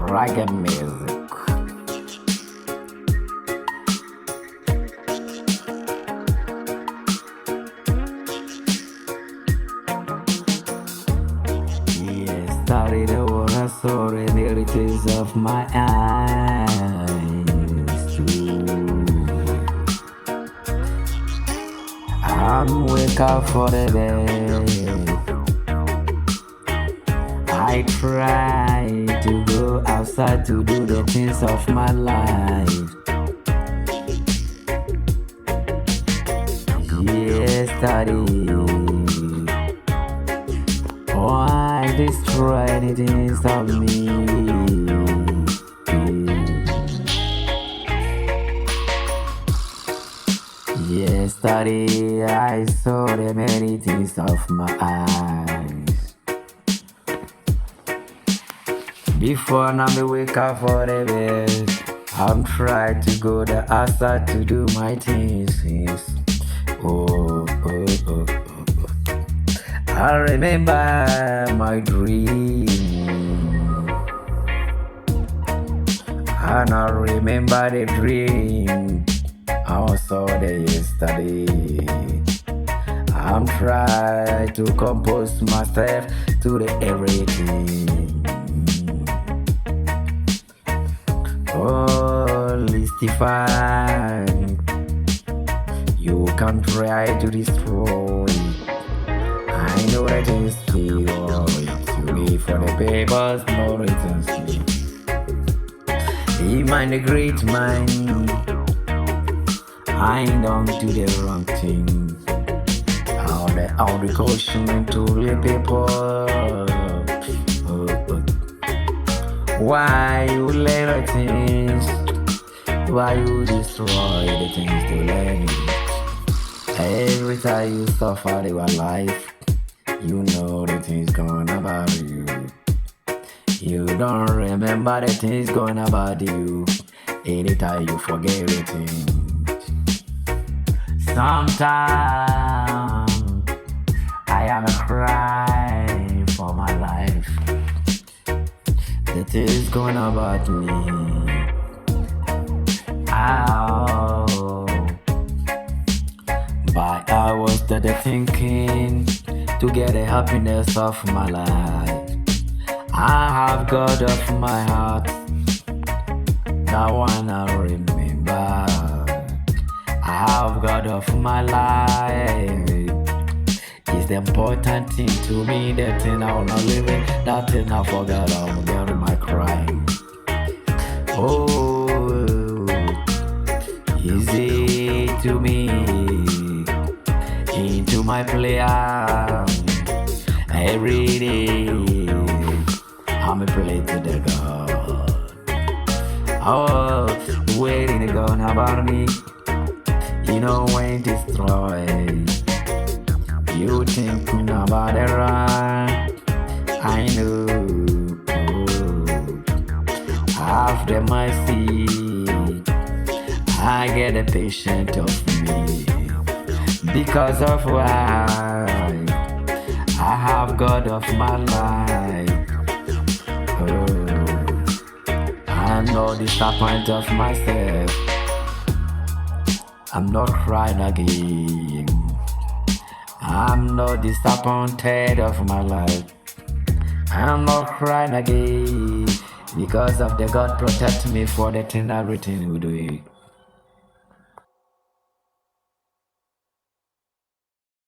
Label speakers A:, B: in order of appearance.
A: reggae music. Yes, started over I saw the realities of my eyes too. I'm wake up for the day. I try to go outside to do the things of my life. Yesterday, why destroy the things of me? Yesterday, I saw the many things of my eyes. Before now me wake up for the bed, I'm trying to go the outside to do my things. Oh. I remember my dream, and I remember the dream I saw the yesterday. I'm trying to compose myself to the everything. Oh, listify. You can try to destroy. I know that it's still to me for the papers, no returns to me. He mind a great mind. I don't do the wrong thing. All the caution to the people. Why you let the things? Why you destroy the things to learn? Every time you suffer in your life, you know the things going about you. You don't remember the things going about you. Anytime you forget the things. Sometimes I am crying for my life. The things going about me. Ow. But I was started thinking to get the happiness of my life. I have God of my heart. That one I remember. I have God of my life. It's the important thing to me. That thing I wanna live in. That thing I forgot. I'm getting my crying. Oh, easy to me. Into my player every day. I'm a play to the God. Oh, waiting to go about me. You know when destroyed. You thinking about the right. I know. After my seat, I get a patient of me. Because of why I have God of my life. Oh, I'm not disappointed of myself. I'm not crying again. I'm not disappointed of my life. I'm not crying again. Because of the God protect me for the thing everything we do.